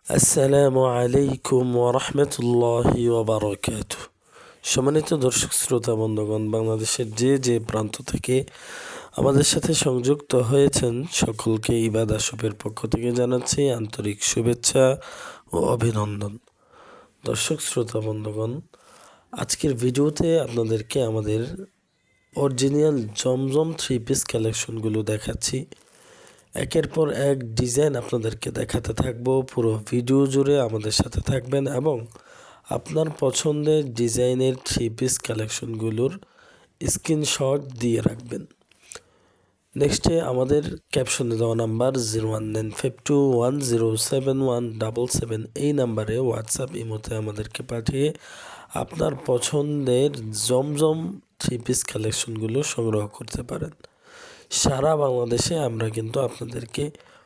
আসসালামু আলাইকুম ওরহমতুল্লাহি ওবারাকাতুহ। সম্মানিত দর্শক শ্রোতা বন্ধুগণ, বাংলাদেশের যে প্রান্ত থেকে আমাদের সাথে সংযুক্ত হয়েছেন সকলকে ইবাদ আসবের পক্ষ থেকে জানাচ্ছি আন্তরিক শুভেচ্ছা ও অভিনন্দন। দর্শক শ্রোতা বন্ধুগণ, আজকের ভিডিওতে আপনাদেরকে আমাদের অরিজিনাল জমজম 3 পিস কালেকশনগুলো দেখাচ্ছি। একের পর এক ডিজাইন আপনাদেরকে দেখাতে থাকবো। পুরো ভিডিও জুড়ে আমাদের সাথে থাকবেন এবং আপনার পছন্দের ডিজাইনের 3 পিস কালেকশনগুলোর স্ক্রিনশট দিয়ে রাখবেন। নেক্সটে আমাদের ক্যাপশনে দেওয়া নাম্বার 01952107177 এই নাম্বারে হোয়াটসঅ্যাপ ইমোতে আমাদেরকে পাঠিয়ে আপনার পছন্দের জমজম 3 পিস কালেকশনগুলো সংগ্রহ করতে পারেন। সারা বাংলাদেশে আমরা কিন্তু আপনাদেরকে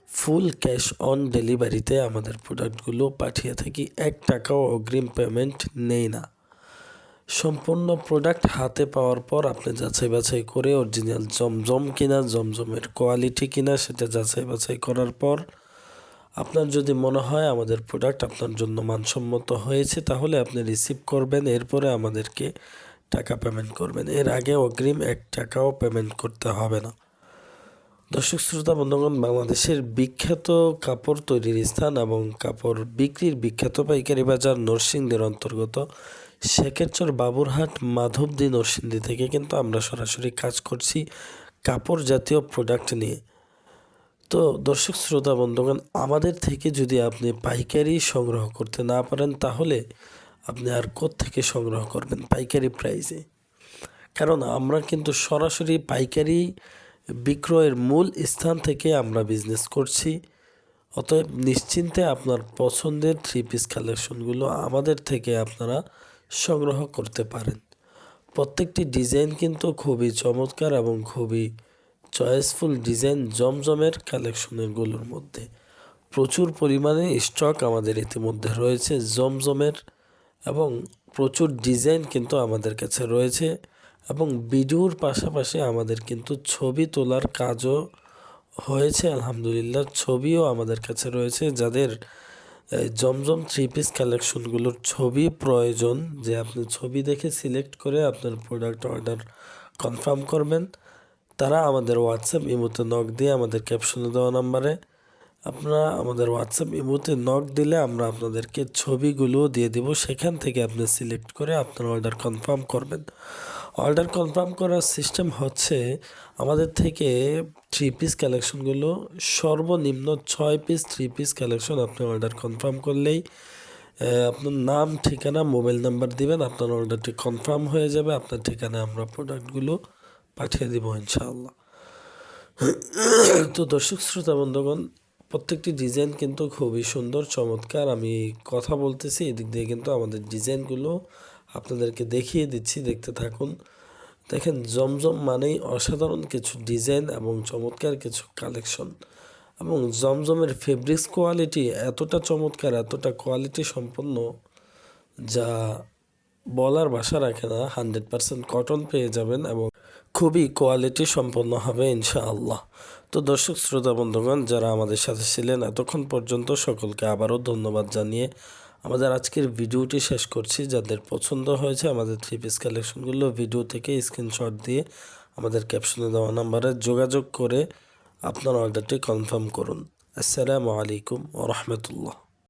ফুল ক্যাশ অন ডেলিভারিতে আমাদের প্রোডাক্টগুলো পাঠিয়ে থাকি। 1 টাকাও অগ্রিম পেমেন্ট নেই না। সম্পূর্ণ প্রোডাক্ট হাতে পাওয়ার পর আপনি যাচাই বাছাই করে অরিজিনাল জমজম কিনা, জমজমের কোয়ালিটি কিনা সেটা যাচাই বাছাই করার পর আপনার যদি মনে হয় আমাদের প্রোডাক্ট আপনার জন্য মানসম্মত হয়েছে, তাহলে আপনি রিসিভ করবেন। এরপরে আমাদেরকে টাকা পেমেন্ট করবেন। এর আগে অগ্রিম 1 টাকাও পেমেন্ট করতে হবে না। দর্শক শ্রোতা বন্ধুগণ, বাংলাদেশের বিখ্যাত কাপড় তৈরির স্থান এবং কাপড় বিক্রির বিখ্যাত পাইকারি বাজার নরসিংদীর অন্তর্গত শেখেরচর বাবুরহাট মাধবদী নরসিংদী থেকে কিন্তু আমরা সরাসরি কাজ করছি কাপড় জাতীয় প্রোডাক্ট নিয়ে। তো দর্শক শ্রোতা বন্ধুগণ, আমাদের থেকে যদি আপনি পাইকারি সংগ্রহ করতে না পারেন, তাহলে আপনি আর কোত্থেকে সংগ্রহ করবেন পাইকারি প্রাইসে? কারণ আমরা কিন্তু সরাসরি পাইকারি বিক্রয়ের মূল স্থান থেকে আমরা বিজনেস করছি। অতএব নিশ্চিন্তে আপনার পছন্দের 3 পিস কালেকশনগুলো আমাদের থেকে আপনারা সংগ্রহ করতে পারেন। প্রত্যেকটি ডিজাইন কিন্তু খুবই চমৎকার এবং খুবই চয়েসফুল ডিজাইন। জমজমের কালেকশনগুলোর মধ্যে প্রচুর পরিমাণে স্টক আমাদের ইতিমধ্যে রয়েছে জমজমের, এবং প্রচুর ডিজাইন কিন্তু আমাদের কাছে রয়েছে। এবং ভিডিওর পাশাপাশি আমাদের কিন্তু ছবি তোলার কাজও হয়েছে আলহামদুলিল্লাহ। ছবিও আমাদের কাছে রয়েছে। যাদের জমজম 3 পিস কালেকশনগুলোর ছবি প্রয়োজন, যে আপনি ছবি দেখে সিলেক্ট করে আপনার প্রোডাক্ট অর্ডার কনফার্ম করবেন, তারা আমাদের হোয়াটসঅ্যাপ ইমোতে নক দিয়ে আমাদের ক্যাপশনে দেওয়া নাম্বারে আপনারা আমাদের হোয়াটসঅ্যাপ ইমোতে নক দিলে আমরা আপনাদেরকে ছবিগুলো দিয়ে দেব। সেখান থেকে আপনি সিলেক্ট করে আপনার অর্ডার কনফার্ম করবেন। অর্ডার কনফার্ম করার সিস্টেম হচ্ছে, আমাদের থেকে 3 পিস কালেকশনগুলো সর্বনিম্ন 6 পিস 3 পিস কালেকশন আপনি অর্ডার কনফার্ম করলেই আপনার নাম, ঠিকানা, মোবাইল নাম্বার দিবেন, আপনার অর্ডারটি কনফার্ম হয়ে যাবে। আপনার ঠিকানায় আমরা প্রোডাক্টগুলো পাঠিয়ে দেব ইনশাআল্লাহ। তো দর্শক শ্রোতা বন্ধুগণ, প্রত্যেকটি ডিজাইন কিন্তু খুবই সুন্দর চমৎকার। আমি কথা বলতেছি, এদিক দিয়ে কিন্তু আমাদের ডিজাইনগুলো আপনাদেরকে দেখিয়ে দিচ্ছি, দেখতে থাকুন। দেখেন, জমজম মানেই অসাধারণ কিছু ডিজাইন এবং চমৎকার কিছু কালেকশন। এবং জমজমের ফেব্রিক্স কোয়ালিটি এতটা চমৎকার, এতটা কোয়ালিটি সম্পন্ন, যা বলার ভাষা রাখে না। 100% কটন পেয়ে যাবেন এবং খুবই কোয়ালিটি সম্পন্ন হবে ইনশাআল্লাহ। তো দর্শক শ্রোতা বন্ধুগণ, যারা আমাদের সাথে ছিলেন এতক্ষণ পর্যন্ত, সকলকে আবারও ধন্যবাদ জানিয়ে আমাদের আজকের ভিডিওটি শেষ করছি। যাদের পছন্দ হয়েছে আমাদের 3 পিস কালেকশনগুলো, ভিডিও থেকে স্ক্রিনশট দিয়ে আমাদের ক্যাপশনে দেওয়া নাম্বারে যোগাযোগ করে আপনার অর্ডারটি কনফার্ম করুন। আসসালামু আলাইকুম ওয়া রাহমাতুল্লাহ।